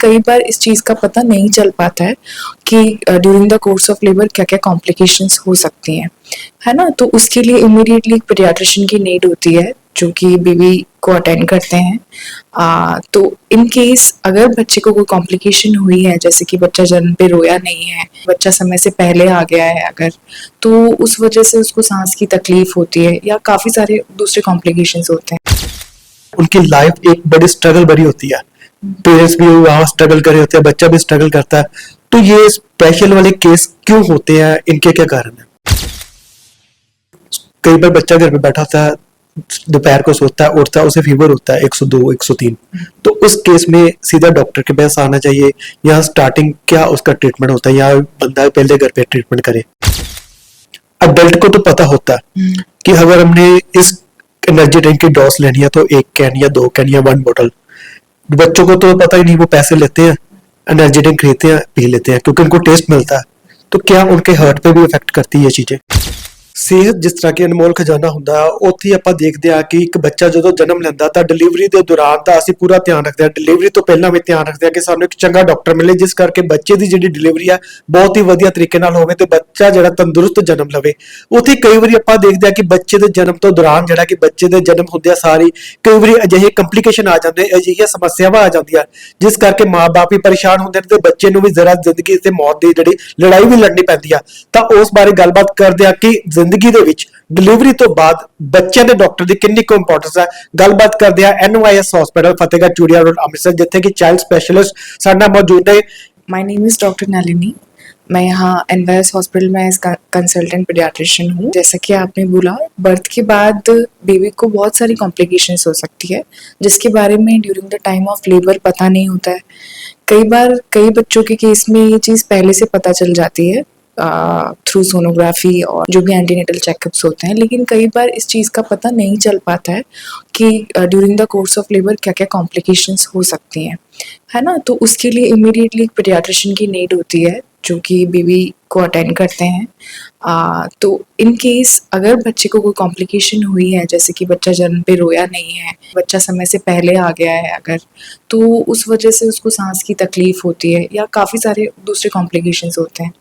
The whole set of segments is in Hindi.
कई बार इस चीज़ का पता नहीं चल पाता है कि during the course of labour क्या-क्या कॉम्प्लिकेशंस हो सकती हैं, है ना? तो उसके लिए इमीडिएटली एक पीडियाट्रिशियन की नीड होती है, जो कि बेबी को अटेंड करते हैं। तो इन केस अगर बच्चे को कोई कॉम्प्लिकेशन हुई है, जैसे कि बच्चा जन्म पे रोया नहीं है, बच्चा समय से पहले आ गया है अगर, तो उस वजह से उसको सांस की तकलीफ होती है या काफ़ी सारे दूसरे कॉम्प्लिकेशंस होते हैं। उनकी लाइफ एक बड़ी स्ट्रगल भरी होती है, पेरेंट्स भी वहाँ स्ट्रगल कर रहे होते हैं, बच्चा भी स्ट्रगल करता है। तो ये स्पेशल वाले केस क्यों होते हैं, इनके क्या कारण है? कई बार बच्चा घर पे बैठा होता है, दोपहर को सोता है, उठता है, उसे फीवर होता है 102 103, तो उस केस में सीधा डॉक्टर के पास आना चाहिए या स्टार्टिंग क्या उसका ट्रीटमेंट होता है, या बंदा पहले घर पे ट्रीटमेंट करे? अडल्ट को तो पता होता है कि अगर हमने इस एनर्जी ड्रिंक की डोज लेनी है तो 1 कैन या 2 कैन या 1 बोतल। बच्चों को तो पता ही नहीं, वो पैसे लेते हैं, एनर्जी ड्रिंक खरीदते हैं, पी लेते हैं क्योंकि उनको टेस्ट मिलता है। तो क्या उनके हार्ट पे भी इफेक्ट करती है ये चीजें? ਸਿਹਤ ਜਿਸ ਤਰ੍ਹਾਂ ਕਿ ਅਨਮੋਲ ਖਜ਼ਾਨਾ ਹੁੰਦਾ ਉੱਥੇ ਆਪਾਂ ਦੇਖਦੇ ਆ ਕਿ ਇੱਕ ਬੱਚਾ ਜਦੋਂ ਜਨਮ ਲੈਂਦਾ ਤਾਂ ਡਿਲੀਵਰੀ ਦੇ ਦੌਰਾਨ ਤਾਂ ਅਸੀਂ ਪੂਰਾ ਧਿਆਨ ਰੱਖਦੇ ਆ, ਡਿਲੀਵਰੀ ਤੋਂ ਪਹਿਲਾਂ ਵੀ ਧਿਆਨ ਰੱਖਦੇ ਆ ਕਿ ਸਾਨੂੰ ਇੱਕ ਚੰਗਾ ਡਾਕਟਰ ਮਿਲੇ ਜਿਸ ਕਰਕੇ ਬੱਚੇ ਦੀ ਜਿਹੜੀ ਡਿਲੀਵਰੀ ਆ ਬਹੁਤ ਹੀ ਵਧੀਆ ਤਰੀਕੇ ਨਾਲ ਹੋਵੇ ਤੇ ਬੱਚਾ ਜਿਹੜਾ ਤੰਦਰੁਸਤ ਜਨਮ ਲਵੇ। ਉੱਥੇ ਕਈ ਵਾਰੀ ਆਪਾਂ ਦੇਖਦੇ ਆ ਕਿ ਬੱਚੇ ਦੇ ਜਨਮ ਤੋਂ ਦੌਰਾਨ ਜਿਹੜਾ ਕਿ ਬੱਚੇ ਦੇ ਜਨਮ ਹੁੰਦਿਆਂ ਸਾਰੀ ਕਈ ਵਾਰੀ ਅਜਿਹੇ ਕੰਪਲਿਕੇਸ਼ਨ ਆ ਜਾਂਦੇ, ਅਜਿਹੀਆਂ ਸਮੱਸਿਆਵਾਂ ਆ ਜਾਂਦੀਆਂ ਜਿਸ ਕਰਕੇ ਮਾਂ-ਬਾਪ ਵੀ ਪਰੇਸ਼ਾਨ ਹੁੰਦੇ ਨੇ ਤੇ ਬੱਚੇ ਨੂੰ ਵੀ ਜ਼ਰਾ ਜ਼ਿੰਦਗੀ ਤੇ ਮੌਤ ਦੀ ਜਿਹੜੀ ਲੜਾਈ ਵੀ ਲੜਨੀ ਪੈਂਦੀ ਆ। ਤਾਂ ਉਸ ਬਾਰੇ ਗੱਲਬਾਤ ਕਰਦੇ ਆ ਕਿ ਜ਼ਿੰਦਗੀ ਦੇ ਵਿੱਚ डिलीवरी तो बाद बच्चे के डॉक्टर की कितनी को इंपोर्टेंस है। गलबात करते हैं NYS हॉस्पिटल फतेहगढ़ चूड़िया रोड अमृतसर, जिथे कि चाइल्ड स्पेशलिस्ट साडा मौजूद है। My name is doctor Nalini. मैं यहाँ NYS हॉस्पिटल में एज कंसल्टेंट पीडियाट्रिशियन हूँ। जैसा कि आपने बोला, बर्थ के बाद बेबी को बहुत सारी कॉम्प्लिकेशंस हो सकती है जिसके बारे में during the time of labour पता नहीं होता है। कई बार कई बच्चों के केस में ये चीज़ पहले से पता चल जाती है थ्रू सोनोग्राफी और जो भी एंटीनेटल चेकअप्स होते हैं, लेकिन कई बार इस चीज़ का पता नहीं चल पाता है कि during the course of labour क्या क्या कॉम्प्लिकेशंस हो सकती हैं, है ना? तो उसके लिए इमीडिएटली एक पीडियाट्रिशियन की नीड होती है, जो कि बेबी को अटेंड करते हैं। तो इन केस अगर बच्चे को कोई कॉम्प्लिकेशन हुई है, जैसे कि बच्चा जन्म पे रोया नहीं है, बच्चा समय से पहले आ गया है अगर, तो उस वजह से उसको सांस की तकलीफ होती है या काफ़ी सारे दूसरे कॉम्प्लिकेशंस होते हैं।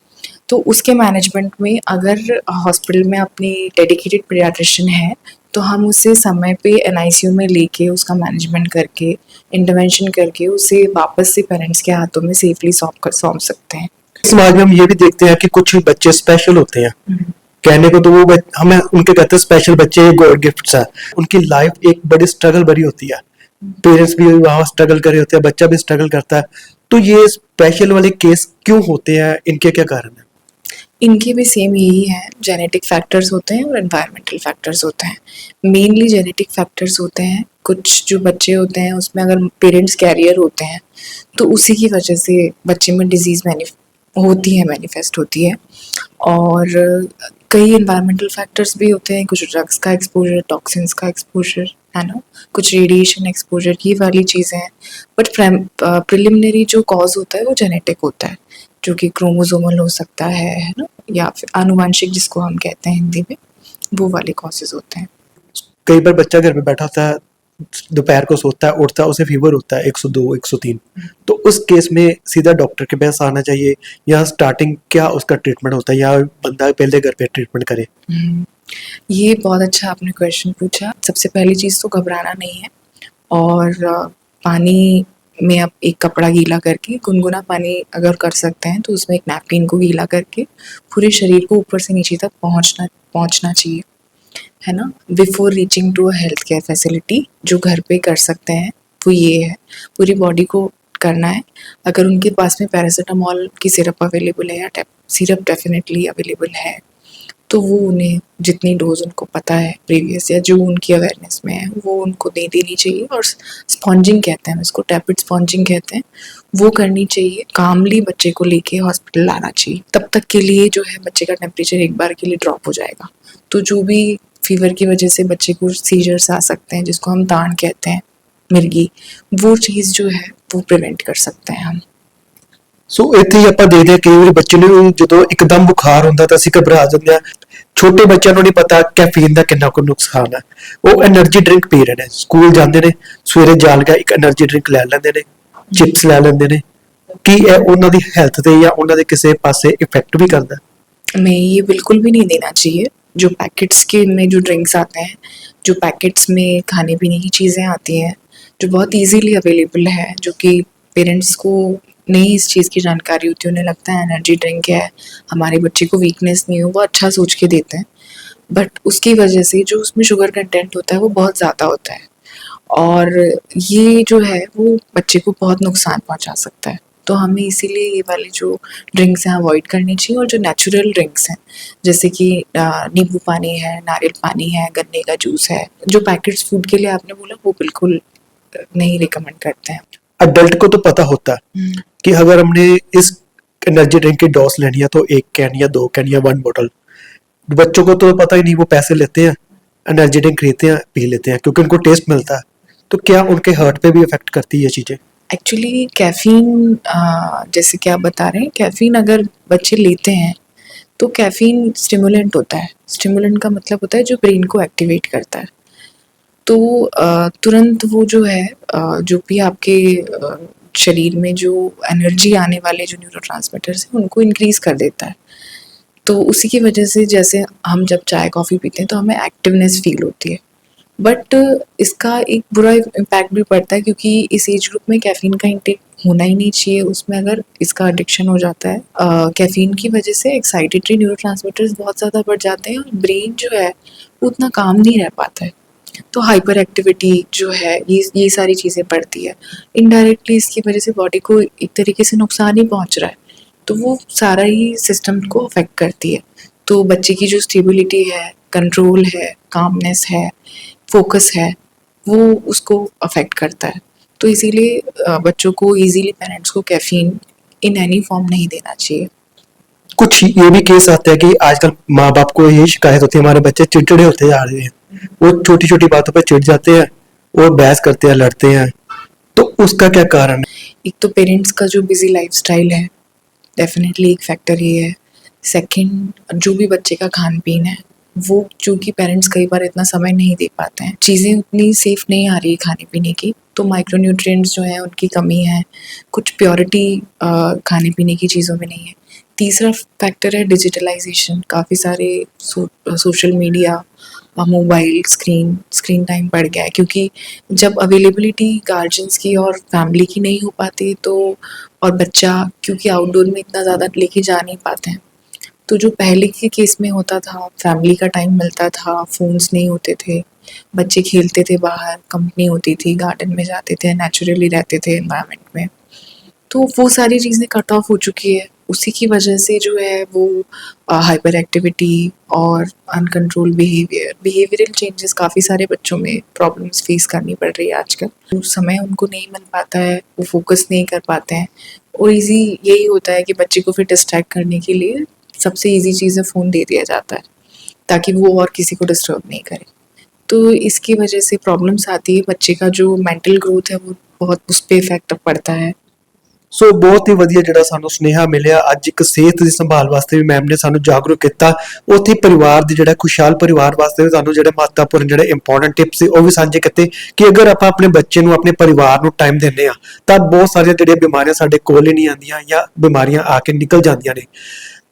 तो उसके मैनेजमेंट में अगर हॉस्पिटल में अपनी डेडिकेटेड पीडियाट्रिशियन है तो हम उसे समय पे NICU में लेके उसका मैनेजमेंट करके इंटरवेंशन करके उसे वापस से पेरेंट्स के हाथों में सेफली सौंप सकते हैं। समाज में हम ये भी देखते हैं कि कुछ बच्चे स्पेशल होते हैं, कहने को तो वो हमें उनके कहते हैं स्पेशल बच्चे, गॉड गिफ्ट्स है। उनकी लाइफ एक बड़ी स्ट्रगल भरी होती है, पेरेंट्स भी वहाँ स्ट्रगल कर रहे होते हैं, बच्चा भी स्ट्रगल करता है। तो ये स्पेशल वाले केस क्यों होते हैं, इनके क्या कारण है? इनके भी सेम यही है, जेनेटिक फैक्टर्स होते हैं और एनवायरमेंटल फैक्टर्स होते हैं। मेनली जेनेटिक फैक्टर्स होते हैं। कुछ जो बच्चे होते हैं उसमें अगर पेरेंट्स कैरियर होते हैं तो उसी की वजह से बच्चे में डिजीज़ मैनिफेस्ट होती है। और कई एनवायरमेंटल फैक्टर्स भी होते हैं, कुछ ड्रग्स का एक्सपोजर, टॉक्सिन्स का एक्सपोजर, है ना, कुछ रेडिएशन एक्सपोजर, ये वाली चीज़ें हैं। बट प्रिलिमिनरी जो कॉज होता है वो जेनेटिक होता है, जो कि क्रोमोसोमल हो सकता है ना, या फिर आनुवंशिक जिसको हम कहते हैं हिंदी में, वो वाले कॉजेज होते हैं। कई बार बच्चा घर पे बैठा होता है, दोपहर को सोता है, उठता है, उसे फीवर होता है 102 103, तो उस केस में सीधा डॉक्टर के पास आना चाहिए या स्टार्टिंग क्या उसका ट्रीटमेंट होता है, या बंदा पहले घर पे ट्रीटमेंट करे? ये बहुत अच्छा आपने क्वेश्चन पूछा। सबसे पहली चीज़ तो घबराना नहीं है, और पानी में आप एक कपड़ा गीला करके, गुनगुना पानी अगर कर सकते हैं तो उसमें एक नैपकिन को गीला करके पूरे शरीर को ऊपर से नीचे तक पहुंचना चाहिए, है ना, before reaching to a health care facility. जो घर पे कर सकते हैं वो ये है, पूरी बॉडी को करना है। अगर उनके पास में पैरासीटामोल की सिरप अवेलेबल है या सिरप डेफिनेटली अवेलेबल है, तो वो उन्हें जितनी डोज उनको पता है प्रीवियस या जो उनकी अवेयरनेस में है वो उनको दे देनी चाहिए। और स्पॉन्जिंग कहते हैं, इसको टैपिड स्पॉन्जिंग कहते हैं, वो करनी चाहिए। कामली बच्चे को लेके हॉस्पिटल लाना चाहिए। तब तक के लिए जो है बच्चे का टेम्परेचर एक बार के लिए ड्रॉप हो जाएगा। तो जो भी फीवर की वजह से बच्चे को सीजर्स आ सकते हैं, जिसको हम ताड़ कहते हैं, मिर्गी, वो चीज़ जो है वो प्रिवेंट कर सकते हैं हम। सो ਇੱਥੇ ਹੀ ਆਪਾਂ ਦੇਖਦੇ ਹਾਂ ਕਈ ਵਾਰੀ ਬੱਚੇ ਨੂੰ ਜਦੋਂ ਇੱਕਦਮ ਬੁਖਾਰ ਹੁੰਦਾ ਤਾਂ ਅਸੀਂ ਘਬਰਾ ਜਾਂਦੇ ਹਾਂ। ਛੋਟੇ ਬੱਚਿਆਂ ਨੂੰ ਨਹੀਂ ਪਤਾ ਕੈਫੀਨ ਦਾ ਕਿੰਨਾ ਕੁ ਨੁਕਸਾਨ ਹੈ। ਉਹ એનર્ਜੀ ਡਰਿੰਕ ਪੀ ਰਹੇ ਨੇ, ਸਕੂਲ ਜਾਂਦੇ ਨੇ, ਸਵੇਰੇ ਜਾਲ ਕੇ ਇੱਕ એનર્ਜੀ ਡਰਿੰਕ ਲੈ ਲੈਂਦੇ ਨੇ, ਚਿਪਸ ਲੈ ਲੈਂਦੇ ਨੇ, ਕੀ ਇਹ ਉਹਨਾਂ ਦੀ ਹੈਲਥ ਤੇ ਜਾਂ ਉਹਨਾਂ ਦੇ ਕਿਸੇ ਪਾਸੇ ਇਫੈਕਟ ਵੀ ਕਰਦਾ? नहीं, ये बिल्कुल भी नहीं देना चाहिए। जो पैकेट्स के में जो ड्रिंक्स आते हैं, जो पैकेट्स में खाने पीने की चीज़ें आती हैं, जो बहुत ईजीली अवेलेबल है, जो कि पेरेंट्स को नहीं इस चीज़ की जानकारी होती, उन्हें लगता है एनर्जी ड्रिंक है, हमारे बच्चे को वीकनेस नहीं हो, वो अच्छा सोच के देते हैं। बट उसकी वजह से जो उसमें शुगर कंटेंट होता है वो बहुत ज़्यादा होता है, और ये जो है वो बच्चे को बहुत नुकसान पहुंचा सकता है। तो हमें इसीलिए ये वाली जो ड्रिंक्स हैं अवॉइड करनी चाहिए, और जो नेचुरल ड्रिंक्स हैं जैसे कि नींबू पानी है, नारियल पानी है, गन्ने का जूस है, जो पैकेट्स फूड के लिए आपने बोला, वो बिल्कुल नहीं रिकमेंड करते हैं। अडल्ट को तो पता होता है कि अगर हमने इस एनर्जी ड्रिंक की डोज लेनी है तो 1 कैन या 2 कैन या 1 बोतल। बच्चों को तो पता ही नहीं, वो पैसे लेते हैं, एनर्जी ड्रिंक खरीदते हैं, पी लेते हैं क्योंकि उनको टेस्ट मिलता है। तो क्या उनके हार्ट पे भी इफेक्ट करती है ये चीजें? एक्चुअली कैफ़ीन, जैसे कि आप बता रहे हैं, कैफ़ीन अगर बच्चे लेते हैं तो कैफ़ीन स्टिमुलेंट होता है। स्टिमुलेंट का मतलब होता है जो ब्रेन को एक्टिवेट करता है। तो तुरंत वो जो है जो भी आपके शरीर में जो एनर्जी आने वाले जो न्यूरोट्रांसमीटर्स हैं उनको इंक्रीज़ कर देता है। तो उसी की वजह से जैसे हम जब चाय कॉफ़ी पीते हैं तो हमें एक्टिवनेस फ़ील होती है। बट इसका एक बुरा इम्पैक्ट भी पड़ता है, क्योंकि इस एज ग्रुप में कैफ़ीन का इंटेक होना ही नहीं चाहिए। उसमें अगर इसका एडिक्शन हो जाता है कैफ़ीन की वजह से, एक्साइटेटरी न्यूरोट्रांसमीटर्स बहुत ज़्यादा बढ़ जाते हैं और ब्रेन जो है वो उतना काम नहीं रह पाता है। तो हाइपर एक्टिविटी जो है, ये सारी चीज़ें बढ़ती है। इनडायरेक्टली इसकी वजह से बॉडी को एक तरीके से नुकसान ही पहुंच रहा है, तो वो सारा ही सिस्टम को अफेक्ट करती है। तो बच्चे की जो स्टेबिलिटी है, कंट्रोल है, कामनेस है, फोकस है, वो उसको अफेक्ट करता है। तो इसीलिए बच्चों को इजीली पेरेंट्स को कैफ़ीन इन एनी फॉर्म नहीं देना चाहिए। कुछ ये भी केस आते हैं कि आजकल माँ बाप को यही शिकायत होती है, हमारे बच्चे चिड़चिड़े होते जा रहे हैं, वो छोटी छोटी बातों पे चिढ़ जाते हैं और बहस करते हैं, लड़ते हैं। तो उसका क्या कारण है? एक तो पेरेंट्स का जो बिजी लाइफस्टाइल है, डेफिनेटली एक फैक्टर ये है। सेकंड, जो भी बच्चे का खान पीन है, वो चूँकि पेरेंट्स कई बार इतना समय नहीं दे पाते हैं, चीज़ें उतनी सेफ नहीं आ रही है खाने पीने की, तो माइक्रोन्यूट्रिएंट्स जो हैं उनकी कमी है, कुछ प्योरिटी खाने पीने की चीज़ों में नहीं है। तीसरा फैक्टर है डिजिटलाइजेशन। काफ़ी सारे social media, mobile screen time बढ़ गया है, क्योंकि जब अवेलेबिलिटी गार्जियंस की और फैमिली की नहीं हो पाती, तो और बच्चा क्योंकि आउटडोर में इतना ज़्यादा लेके जा नहीं पाते हैं, तो जो पहले के केस में होता था, फैमिली का टाइम मिलता था, फ़ोन्स नहीं होते थे, बच्चे खेलते थे बाहर, कंपनी होती थी, गार्डन में जाते थे, नेचुरली रहते थे एनवायरनमेंट में, तो वो सारी चीज़ें कट ऑफ हो चुकी है। उसी की वजह से जो है वो हाइपर एक्टिविटी और अनकंट्रोल बिहेवियरल चेंजेस, काफ़ी सारे बच्चों में प्रॉब्लम्स फेस करनी पड़ रही है आजकल। तो समय उनको नहीं मिल पाता है, वो फोकस नहीं कर पाते हैं, और ईजी यही होता है कि बच्चे को फिर डिस्ट्रैक्ट करने के लिए सबसे ईजी चीज़ है फ़ोन दे दिया जाता है, ताकि वो और किसी को डिस्टर्ब नहीं करे। तो इसकी वजह से प्रॉब्लम्स आती है, बच्चे का जो मेंटल ग्रोथ है वो बहुत उस पे इफेक्ट पड़ता है। ਸੋ ਬਹੁਤ ਹੀ ਵਧੀਆ ਜਿਹੜਾ ਸਾਨੂੰ ਸੁਨੇਹਾ ਮਿਲਿਆ ਅੱਜ, ਇੱਕ ਸਿਹਤ ਦੀ ਸੰਭਾਲ ਵਾਸਤੇ ਵੀ ਮੈਮ ਨੇ ਸਾਨੂੰ ਜਾਗਰੂਕ ਕੀਤਾ, ਉੱਥੇ ਪਰਿਵਾਰ ਦੀ ਜਿਹੜਾ ਖੁਸ਼ਹਾਲ ਪਰਿਵਾਰ ਵਾਸਤੇ ਵੀ ਸਾਨੂੰ ਜਿਹੜੇ ਮਹੱਤਵਪੂਰਨ ਜਿਹੜੇ ਇੰਪੋਰਟੈਂਟ ਟਿਪਸ ਸੀ ਉਹ ਵੀ ਸਾਂਝੇ ਕੀਤੇ ਕਿ ਅਗਰ ਆਪਾਂ ਆਪਣੇ ਬੱਚੇ ਨੂੰ, ਆਪਣੇ ਪਰਿਵਾਰ ਨੂੰ ਟਾਈਮ ਦਿੰਦੇ ਆ ਤਾਂ ਬਹੁਤ ਸਾਰੀਆਂ ਜਿਹੜੀਆਂ ਬਿਮਾਰੀਆਂ ਸਾਡੇ ਕੋਲ ਹੀ ਨਹੀਂ ਆਉਂਦੀਆਂ ਜਾਂ ਬਿਮਾਰੀਆਂ ਆ ਕੇ ਨਿਕਲ ਜਾਂਦੀਆਂ ਨੇ।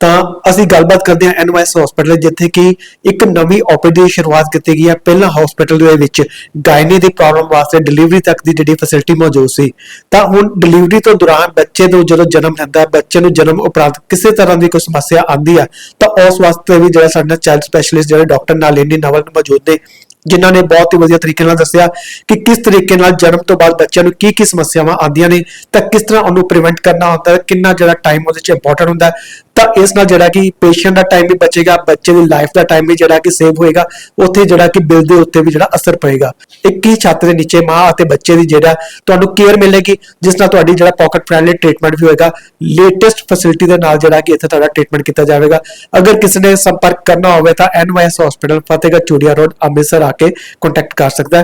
ਤਾਂ ਅਸੀਂ ਗੱਲਬਾਤ ਕਰਦੇ ਹਾਂ NYS ਹਸਪੀਟਲ, ਜਿੱਥੇ ਕਿ ਇੱਕ ਨਵੀਂ ਓਪੀਡੀ ਦੀ ਸ਼ੁਰੂਆਤ ਕੀਤੀ ਗਈ ਹੈ। ਪਹਿਲਾਂ ਹਸਪੀਟਲ ਦੇ ਵਿੱਚ ਗਾਇਨੀ ਦੀ ਪ੍ਰੋਬਲਮ ਵਾਸਤੇ ਡਿਲੀਵਰੀ ਤੱਕ ਦੀ ਜਿਹੜੀ ਫੈਸਿਲਿਟੀ ਮੌਜੂਦ ਸੀ, ਤਾਂ ਹੁਣ ਡਿਲੀਵਰੀ ਤੋਂ ਦੌਰਾਨ ਬੱਚੇ ਨੂੰ ਜਦੋਂ ਜਨਮ ਲੈਂਦਾ ਹੈ, ਬੱਚੇ ਨੂੰ ਜਨਮ ਉਪਰੰਤ ਕਿਸੇ ਤਰ੍ਹਾਂ ਦੀ ਕੋਈ ਸਮੱਸਿਆ ਆਉਂਦੀ ਹੈ, ਤਾਂ ਉਸ ਵਾਸਤੇ ਵੀ ਜਿਹੜਾ ਸਾਡੇ ਨਾਲ ਚਾਈਲਡ ਸਪੈਸ਼ਲਿਸਟ ਜਿਹੜੇ ਡਾਕਟਰ ਨਾਲਿਨੀ ਨਵਲ ਮੌਜੂਦ ਨੇ, ਜਿਨ੍ਹਾਂ ਨੇ ਬਹੁਤ ਹੀ ਵਧੀਆ ਤਰੀਕੇ ਨਾਲ ਦੱਸਿਆ ਕਿ ਕਿਸ ਤਰੀਕੇ ਨਾਲ ਜਨਮ ਤੋਂ ਬਾਅਦ ਬੱਚਿਆਂ ਨੂੰ ਕੀ ਸਮੱਸਿਆਵਾਂ ਆਉਂਦੀਆਂ ਨੇ, ਤਾਂ ਕਿਸ ਤਰ੍ਹਾਂ ਉਹਨੂੰ ਪ੍ਰੀਵੈਂਟ ਕਰਨਾ ਹੁੰਦਾ ਹੈ, ਕਿੰਨਾ ਜਿਹੜਾ ਟਾਈਮ ਉਹਦੇ 'ਚ ਇੰਪੋਰਟੈਂਟ ਹੁੰਦਾ ਹੈ। ਤਾਂ ਇਸ ਨਾਲ ਜਿਹੜਾ ਕਿ ਪੇਸ਼ੈਂਟ ਦਾ ਟਾਈਮ ਵੀ ਬਚੇਗਾ, ਬੱਚੇ ਦੀ ਲਾਈਫ ਦਾ ਟਾਈਮ ਵੀ ਜਿਹੜਾ ਕਿ ਸੇਵ ਹੋਏਗਾ, ਉੱਥੇ ਜਿਹੜਾ ਕਿ ਬਿੱਲ ਦੇ ਉੱਤੇ ਵੀ ਜਿਹੜਾ ਅਸਰ ਪਏਗਾ। ਇੱਕ ਹੀ ਛੱਤ ਦੇ ਨੀਚੇ ਮਾਂ ਅਤੇ ਬੱਚੇ ਦੀ ਜਿਹੜਾ ਤੁਹਾਨੂੰ ਕੇਅਰ ਮਿਲੇਗੀ, ਜਿਸ ਨਾਲ ਤੁਹਾਡੀ ਜਿਹੜਾ ਪਾਕਟ ਫ੍ਰੈਂਡਲੀ ਟ੍ਰੀਟਮੈਂਟ ਵੀ ਹੋਏਗਾ, ਲੇਟੈਸਟ ਫੈਸਿਲਿਟੀ ਦੇ ਨਾਲ ਜਿਹੜਾ ਕਿ ਇੱਥੇ ਤੁਹਾਡਾ ਟ੍ਰੀਟਮੈਂਟ ਕੀਤਾ ਜਾਵੇਗਾ। ਅਗਰ ਕਿਸੇ ਨੇ ਸੰਪਰਕ ਕਰਨਾ ਹੋਵੇ ਤਾਂ NYS hospital Fatehgarh Churian road Amritsar ਆ ਕੇ ਕੰਟੈਕਟ ਕਰ ਸਕਦਾ ਹੈ।